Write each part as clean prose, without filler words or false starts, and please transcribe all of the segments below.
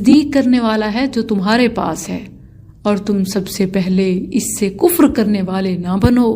تصدیق کرنے والا ہے جو تمہارے پاس ہے، اور تم سب سے پہلے اس سے کفر کرنے والے نہ بنو،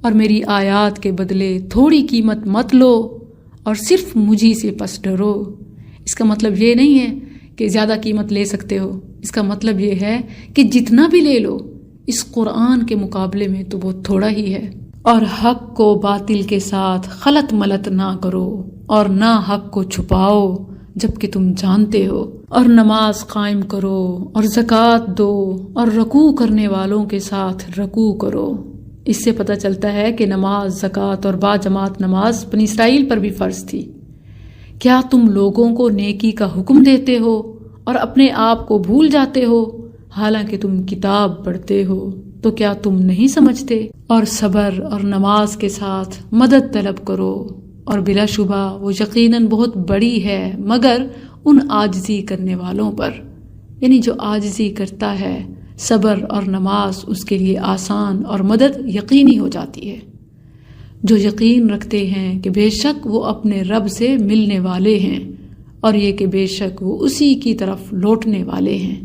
اور میری آیات کے بدلے تھوڑی قیمت مت لو، اور صرف مجھی سے پس ڈرو۔ اس کا مطلب یہ نہیں ہے کہ زیادہ قیمت لے سکتے ہو، اس کا مطلب یہ ہے کہ جتنا بھی لے لو اس قرآن کے مقابلے میں تو بہت تھوڑا ہی ہے۔ اور حق کو باطل کے ساتھ خلط ملط نہ کرو، اور نہ حق کو چھپاؤ جبکہ تم جانتے ہو، اور نماز قائم کرو، اور زکوٰۃ دو، اور رکوع کرنے والوں کے ساتھ رکوع کرو۔ اس سے پتہ چلتا ہے کہ نماز، زکوٰۃ اور باجماعت نماز بنی اسرائیل پر بھی فرض تھی۔ کیا تم لوگوں کو نیکی کا حکم دیتے ہو اور اپنے آپ کو بھول جاتے ہو، حالانکہ تم کتاب پڑھتے ہو؟ تو کیا تم نہیں سمجھتے؟ اور صبر اور نماز کے ساتھ مدد طلب کرو، اور بلا شبہ وہ یقیناً بہت بڑی ہے مگر ان عاجزی کرنے والوں پر، یعنی جو عاجزی کرتا ہے صبر اور نماز اس کے لیے آسان اور مدد یقینی ہو جاتی ہے۔ جو یقین رکھتے ہیں کہ بے شک وہ اپنے رب سے ملنے والے ہیں، اور یہ کہ بے شک وہ اسی کی طرف لوٹنے والے ہیں۔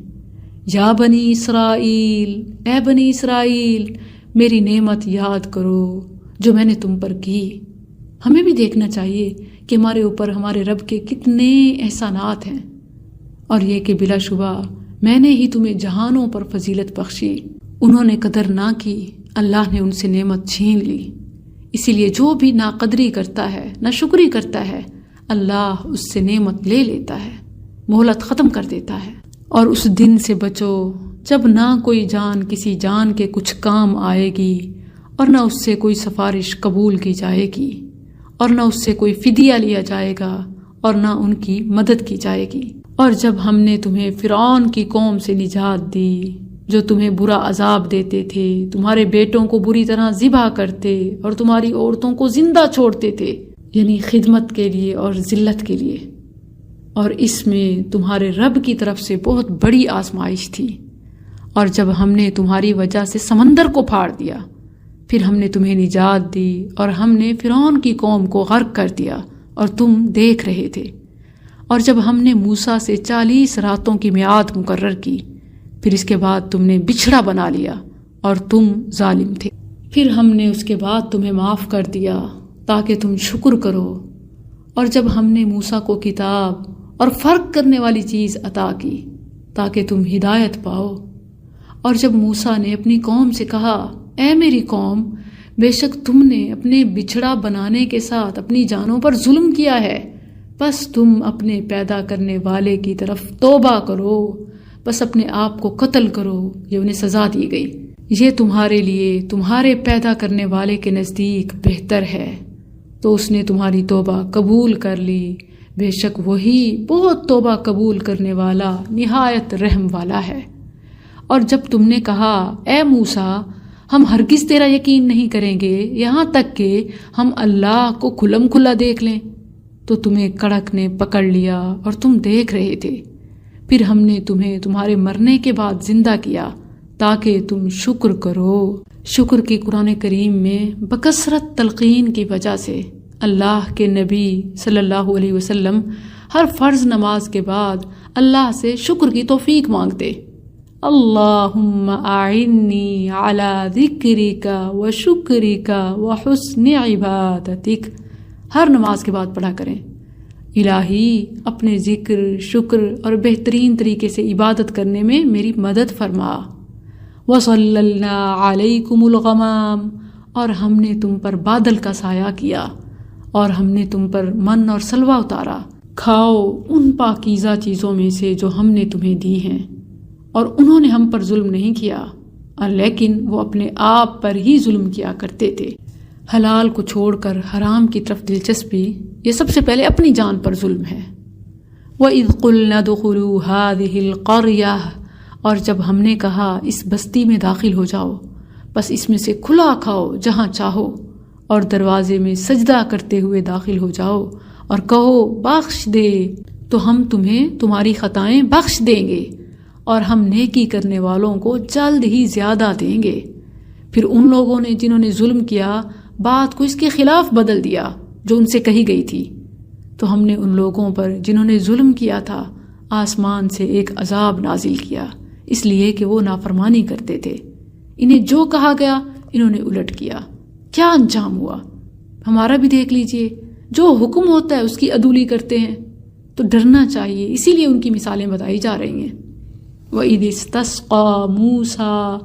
یا بنی اسرائیل، اے بنی اسرائیل، میری نعمت یاد کرو جو میں نے تم پر کی۔ ہمیں بھی دیکھنا چاہیے کہ ہمارے اوپر ہمارے رب کے کتنے احسانات ہیں، اور یہ کہ بلا شبہ میں نے ہی تمہیں جہانوں پر فضیلت بخشی۔ انہوں نے قدر نہ کی، اللہ نے ان سے نعمت چھین لی۔ اسی لیے جو بھی ناقدری کرتا ہے، ناشکری کرتا ہے، اللہ اس سے نعمت لے لیتا ہے، مہلت ختم کر دیتا ہے۔ اور اس دن سے بچو جب نہ کوئی جان کسی جان کے کچھ کام آئے گی، اور نہ اس سے کوئی سفارش قبول کی جائے گی، اور نہ اس سے کوئی فدیہ لیا جائے گا، اور نہ ان کی مدد کی جائے گی۔ اور جب ہم نے تمہیں فرعون کی قوم سے نجات دی جو تمہیں برا عذاب دیتے تھے، تمہارے بیٹوں کو بری طرح ذبح کرتے اور تمہاری عورتوں کو زندہ چھوڑتے تھے، یعنی خدمت کے لیے اور ذلت کے لیے، اور اس میں تمہارے رب کی طرف سے بہت بڑی آزمائش تھی۔ اور جب ہم نے تمہاری وجہ سے سمندر کو پھاڑ دیا، پھر ہم نے تمہیں نجات دی، اور ہم نے فرعون کی قوم کو غرق کر دیا اور تم دیکھ رہے تھے۔ اور جب ہم نے موسیٰ سے 40 راتوں کی میعاد مقرر کی، پھر اس کے بعد تم نے بچھڑا بنا لیا اور تم ظالم تھے، پھر ہم نے اس کے بعد تمہیں معاف کر دیا تاکہ تم شکر کرو۔ اور جب ہم نے موسیٰ کو کتاب اور فرق کرنے والی چیز عطا کی تاکہ تم ہدایت پاؤ، اور جب موسیٰ نے اپنی قوم سے کہا، اے میری قوم، بے شک تم نے اپنے بچھڑا بنانے کے ساتھ اپنی جانوں پر ظلم کیا ہے، بس تم اپنے پیدا کرنے والے کی طرف توبہ کرو، بس اپنے آپ کو قتل کرو، یہ انہیں سزا دی گئی۔ یہ تمہارے لیے تمہارے پیدا کرنے والے کے نزدیک بہتر ہے، تو اس نے تمہاری توبہ قبول کر لی، بے شک وہی بہت توبہ قبول کرنے والا نہایت رحم والا ہے۔ اور جب تم نے کہا، اے موسیٰ، ہم ہرگز تیرا یقین نہیں کریں گے یہاں تک کہ ہم اللہ کو کھلم کھلا دیکھ لیں، تو تمہیں کڑک نے پکڑ لیا اور تم دیکھ رہے تھے، پھر ہم نے تمہیں تمہارے مرنے کے بعد زندہ کیا تاکہ تم شکر کرو۔ شکر کی قرآن کریم میں بکثرت تلقین کی وجہ سے اللہ کے نبی صلی اللہ علیہ وسلم ہر فرض نماز کے بعد اللہ سے شکر کی توفیق مانگتے۔ اللہم اعنی علی ذکرک و شکرک و حسن عبادتک، ہر نماز کے بعد پڑھا کریں، الہی اپنے ذکر، شکر اور بہترین طریقے سے عبادت کرنے میں میری مدد فرما۔ وَصَلَّلْنَا عَلَيْكُمُ الْغَمَامَ، اور ہم نے تم پر بادل کا سایہ کیا، اور ہم نے تم پر من اور سلوہ اتارا۔ کھاؤ ان پاکیزہ چیزوں میں سے جو ہم نے تمہیں دی ہیں، اور انہوں نے ہم پر ظلم نہیں کیا، لیکن وہ اپنے آپ پر ہی ظلم کیا کرتے تھے۔ حلال کو چھوڑ کر حرام کی طرف دلچسپی، یہ سب سے پہلے اپنی جان پر ظلم ہے۔ وَإِذْ قُلْنَا ادْخُلُوا هَٰذِهِ الْقَرْيَةَ، اور جب ہم نے کہا اس بستی میں داخل ہو جاؤ، بس اس میں سے کھلا کھاؤ جہاں چاہو، اور دروازے میں سجدہ کرتے ہوئے داخل ہو جاؤ، اور کہو بخش دے تو ہم تمہیں تمہاری خطائیں بخش دیں گے، اور ہم نیکی کرنے والوں کو جلد ہی زیادہ دیں گے۔ پھر ان لوگوں نے جنہوں نے ظلم کیا بات کو اس کے خلاف بدل دیا جو ان سے کہی گئی تھی، تو ہم نے ان لوگوں پر جنہوں نے ظلم کیا تھا آسمان سے ایک عذاب نازل کیا، اس لیے کہ وہ نافرمانی کرتے تھے۔ انہیں جو کہا گیا انہوں نے الٹ کیا، کیا انجام ہوا ہمارا بھی دیکھ لیجئے، جو حکم ہوتا ہے اس کی عدولی کرتے ہیں۔ تو ڈرنا چاہیے، اسی لیے ان کی مثالیں بتائی جا رہی ہیں۔ وَإِذِ اسْتَسْقَىٰ مُوسَىٰ،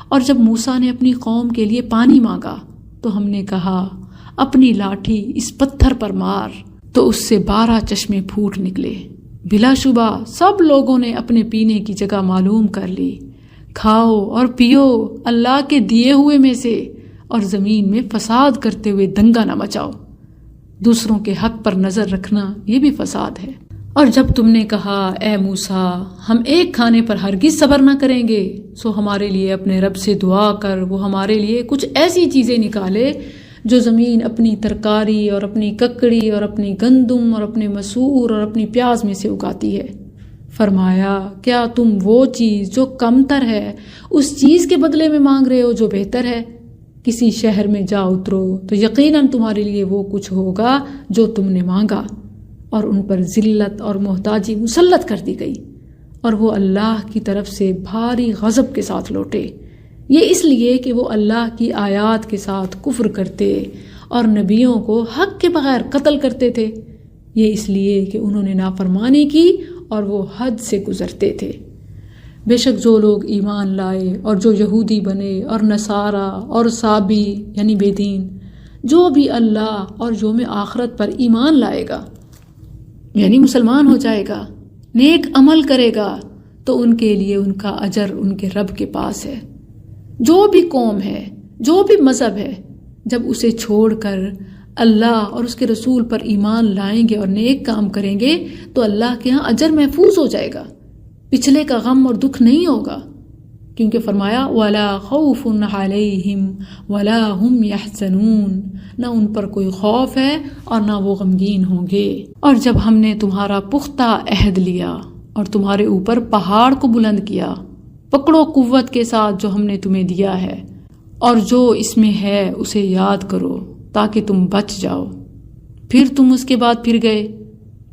اور جب موسیٰ نے اپنی قوم کے لیے پانی مانگا تو ہم نے کہا اپنی لاٹھی اس پتھر پر مار، تو اس سے 12 چشمے پھوٹ نکلے۔ بلا شبہ سب لوگوں نے اپنے پینے کی جگہ معلوم کر لی، کھاؤ اور پیو اللہ کے دیے ہوئے میں سے، اور زمین میں فساد کرتے ہوئے دنگا نہ مچاؤ۔ دوسروں کے حق پر نظر رکھنا یہ بھی فساد ہے۔ اور جب تم نے کہا اے موسیٰ ہم ایک کھانے پر ہرگز صبر نہ کریں گے، سو ہمارے لیے اپنے رب سے دعا کر وہ ہمارے لیے کچھ ایسی چیزیں نکالے جو زمین اپنی ترکاری اور اپنی ککڑی اور اپنی گندم اور اپنے مسور اور اپنی پیاز میں سے اگاتی ہے۔ فرمایا کیا تم وہ چیز جو کم تر ہے اس چیز کے بدلے میں مانگ رہے ہو جو بہتر ہے؟ کسی شہر میں جا اترو تو یقیناً تمہارے لیے وہ کچھ ہوگا جو تم نے مانگا، اور ان پر ذلت اور محتاجی مسلط کر دی گئی، اور وہ اللہ کی طرف سے بھاری غضب کے ساتھ لوٹے۔ یہ اس لیے کہ وہ اللہ کی آیات کے ساتھ کفر کرتے اور نبیوں کو حق کے بغیر قتل کرتے تھے۔ یہ اس لیے کہ انہوں نے نافرمانی کی اور وہ حد سے گزرتے تھے۔ بے شک جو لوگ ایمان لائے اور جو یہودی بنے اور نصارہ اور صابی یعنی بے دین، جو بھی اللہ اور یوم آخرت پر ایمان لائے گا یعنی مسلمان ہو جائے گا، نیک عمل کرے گا، تو ان کے لیے ان کا اجر ان کے رب کے پاس ہے۔ جو بھی قوم ہے، جو بھی مذہب ہے، جب اسے چھوڑ کر اللہ اور اس کے رسول پر ایمان لائیں گے اور نیک کام کریں گے تو اللہ کے ہاں اجر محفوظ ہو جائے گا، پچھلے کا غم اور دکھ نہیں ہوگا، کیونکہ فرمایا وَلَا خَوْفٌ عَلَيْهِمْ وَلَا هُمْ يَحْزَنُونَ، نہ ان پر کوئی خوف ہے اور نہ وہ غمگین ہوں گے۔ اور جب ہم نے تمہارا پختہ عہد لیا اور تمہارے اوپر پہاڑ کو بلند کیا، پکڑو قوت کے ساتھ جو ہم نے تمہیں دیا ہے، اور جو اس میں ہے اسے یاد کرو تاکہ تم بچ جاؤ۔ پھر تم اس کے بعد پھر گئے،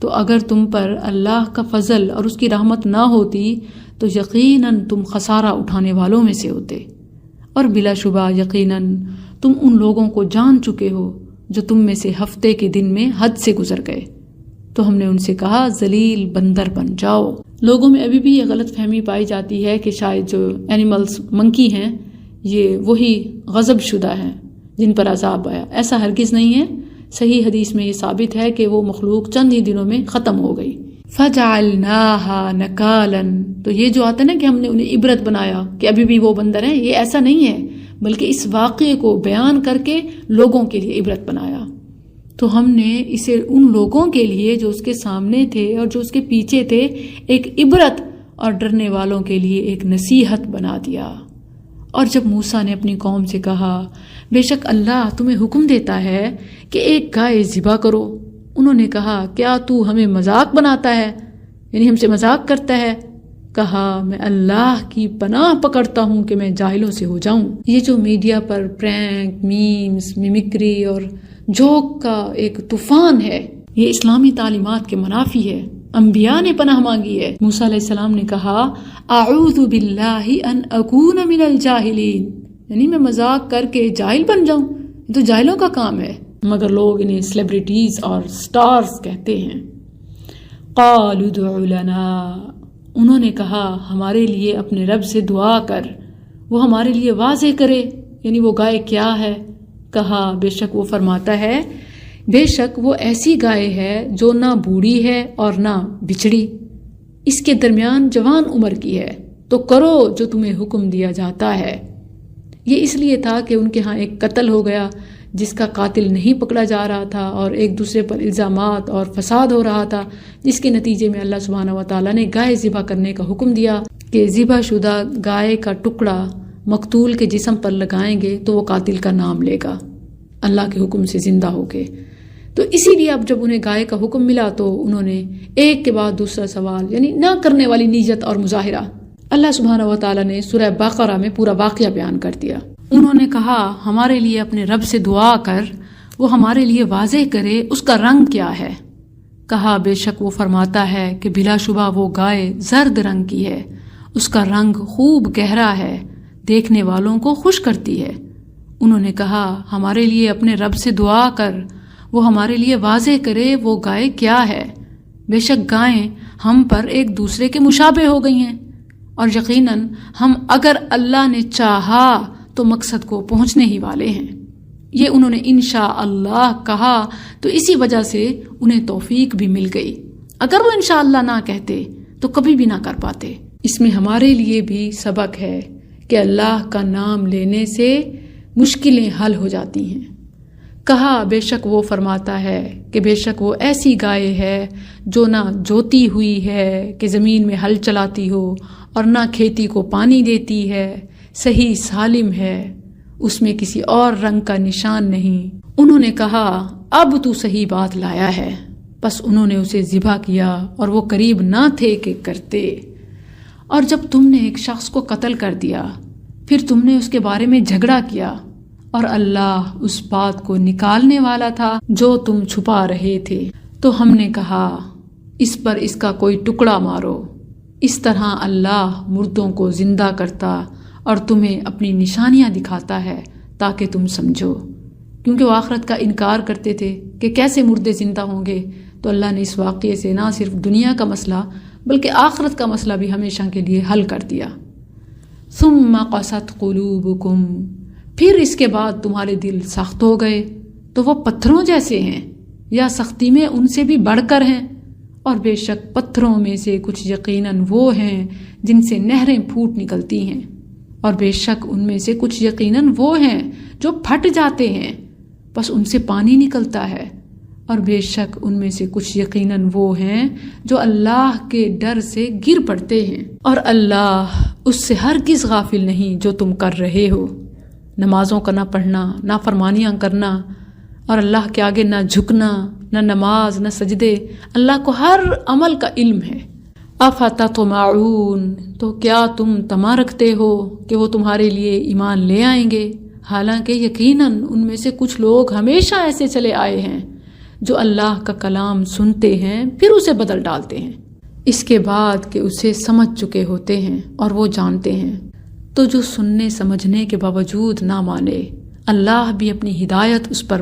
تو اگر تم پر اللہ کا فضل اور اس کی رحمت نہ ہوتی تو یقیناً تم خسارہ اٹھانے والوں میں سے ہوتے، اور بلا شبہ یقیناً تم ان لوگوں کو جان چکے ہو جو تم میں سے ہفتے کے دن میں حد سے گزر گئے۔ تو ہم نے ان سے کہا ذلیل بندر بن جاؤ۔ لوگوں میں ابھی بھی یہ غلط فہمی پائی جاتی ہے کہ شاید جو اینیملز منکی ہیں یہ وہی غضب شدہ ہیں جن پر عذاب آیا۔ ایسا ہرگز نہیں ہے، صحیح حدیث میں یہ ثابت ہے کہ وہ مخلوق چند ہی دنوں میں ختم ہو گئی۔ فَجَعَلْنَاهَا نَكَالًا، تو یہ جو آتا ہے نا کہ ہم نے انہیں عبرت بنایا کہ ابھی بھی وہ بندر ہیں، یہ ایسا نہیں ہے، بلکہ اس واقعے کو بیان کر کے لوگوں کے لیے عبرت بنایا۔ تو ہم نے اسے ان لوگوں کے لیے جو اس کے سامنے تھے اور جو اس کے پیچھے تھے ایک عبرت اور ڈرنے والوں کے لیے ایک نصیحت بنا دیا۔ اور جب موسیٰ نے اپنی قوم سے کہا بے شک اللہ تمہیں حکم دیتا ہے کہ ایک گائے ذبح کرو، انہوں نے کہا کیا تو ہمیں مذاق بناتا ہے، یعنی ہم سے مذاق کرتا ہے؟ کہا میں اللہ کی پناہ پکڑتا ہوں کہ میں جاہلوں سے ہو جاؤں۔ یہ جو میڈیا پر پرینک، میمز، میمکری اور جوک کا ایک طوفان ہے، یہ اسلامی تعلیمات کے منافی ہے۔ انبیاء نے پناہ مانگی ہے۔ موسیٰ علیہ السلام نے کہا اعوذ باللہ ان اکون من الجاہلین، یعنی میں مذاق کر کے جاہل بن جاؤں، یہ تو جاہلوں کا کام ہے، مگر لوگ انہیں سیلیبریٹیز اور سٹارز کہتے ہیں۔ قالوا ادع لنا، انہوں نے کہا ہمارے لیے اپنے رب سے دعا کر، وہ ہمارے لیے واضح کرے، یعنی وہ گائے کیا ہے؟ کہا بے شک وہ فرماتا ہے، بے شک وہ ایسی گائے ہے جو نہ بوڑھی ہے اور نہ بچڑی، اس کے درمیان جوان عمر کی ہے، تو کرو جو تمہیں حکم دیا جاتا ہے۔ یہ اس لیے تھا کہ ان کے ہاں ایک قتل ہو گیا جس کا قاتل نہیں پکڑا جا رہا تھا، اور ایک دوسرے پر الزامات اور فساد ہو رہا تھا، جس کے نتیجے میں اللہ سبحانہ و تعالیٰ نے گائے ذبح کرنے کا حکم دیا کہ ذبح شدہ گائے کا ٹکڑا مقتول کے جسم پر لگائیں گے تو وہ قاتل کا نام لے گا اللہ کے حکم سے زندہ ہو کے۔ تو اسی لیے اب جب انہیں گائے کا حکم ملا تو انہوں نے ایک کے بعد دوسرا سوال، یعنی نہ کرنے والی نیت اور مظاہرہ، اللہ سبحانہ و تعالیٰ نے سورہ بقرہ میں پورا واقعہ بیان کر دیا۔ انہوں نے کہا ہمارے لیے اپنے رب سے دعا کر، وہ ہمارے لیے واضح کرے اس کا رنگ کیا ہے۔ کہا بے شک وہ فرماتا ہے کہ بلا شبہ وہ گائے زرد رنگ کی ہے، اس کا رنگ خوب گہرا ہے، دیکھنے والوں کو خوش کرتی ہے۔ انہوں نے کہا ہمارے لیے اپنے رب سے دعا کر، وہ ہمارے لیے واضح کرے وہ گائے کیا ہے۔ بے شک گائیں ہم پر ایک دوسرے کے مشابہ ہو گئی ہیں، اور یقیناً ہم اگر اللہ نے چاہا تو مقصد کو پہنچنے ہی والے ہیں۔ یہ انہوں نے انشاءاللہ کہا تو اسی وجہ سے انہیں توفیق بھی مل گئی، اگر وہ انشاءاللہ نہ کہتے تو کبھی بھی نہ کر پاتے۔ اس میں ہمارے لیے بھی سبق ہے کہ اللہ کا نام لینے سے مشکلیں حل ہو جاتی ہیں۔ کہا بے شک وہ فرماتا ہے کہ بے شک وہ ایسی گائے ہے جو نہ جوتی ہوئی ہے کہ زمین میں ہل چلاتی ہو، اور نہ کھیتی کو پانی دیتی ہے، صحیح سالم ہے، اس میں کسی اور رنگ کا نشان نہیں۔ انہوں نے کہا اب تو صحیح بات لایا ہے، بس انہوں نے اسے ذبح کیا اور وہ قریب نہ تھے کہ کرتے۔ اور جب تم نے ایک شخص کو قتل کر دیا، پھر تم نے اس کے بارے میں جھگڑا کیا، اور اللہ اس بات کو نکالنے والا تھا جو تم چھپا رہے تھے، تو ہم نے کہا اس پر اس کا کوئی ٹکڑا مارو۔ اس طرح اللہ مردوں کو زندہ کرتا اور تمہیں اپنی نشانیاں دکھاتا ہے تاکہ تم سمجھو، کیونکہ وہ آخرت کا انکار کرتے تھے کہ کیسے مردے زندہ ہوں گے۔ تو اللہ نے اس واقعے سے نہ صرف دنیا کا مسئلہ بلکہ آخرت کا مسئلہ بھی ہمیشہ کے لیے حل کر دیا۔ ثم قست قلوبکم، پھر اس کے بعد تمہارے دل سخت ہو گئے، تو وہ پتھروں جیسے ہیں یا سختی میں ان سے بھی بڑھ کر ہیں، اور بے شک پتھروں میں سے کچھ یقیناً وہ ہیں جن سے نہریں پھوٹ نکلتی ہیں، اور بے شک ان میں سے کچھ یقیناً وہ ہیں جو پھٹ جاتے ہیں بس ان سے پانی نکلتا ہے، اور بے شک ان میں سے کچھ یقیناً وہ ہیں جو اللہ کے ڈر سے گر پڑتے ہیں، اور اللہ اس سے ہرگز غافل نہیں جو تم کر رہے ہو۔ نمازوں کا نہ پڑھنا، نہ فرمانیاں کرنا، اور اللہ کے آگے نہ جھکنا، نہ نماز نہ سجدے، اللہ کو ہر عمل کا علم ہے۔ افتطمعون، تو کیا تم طمع رکھتے ہو کہ وہ تمہارے لیے ایمان لے آئیں گے، حالانکہ یقیناً ان میں سے کچھ لوگ ہمیشہ ایسے چلے آئے ہیں جو اللہ کا کلام سنتے ہیں پھر اسے بدل ڈالتے ہیں اس کے بعد کہ اسے سمجھ چکے ہوتے ہیں اور وہ جانتے ہیں، تو جو سننے سمجھنے کے باوجود نہ مانے، اللہ بھی اپنی ہدایت اس پر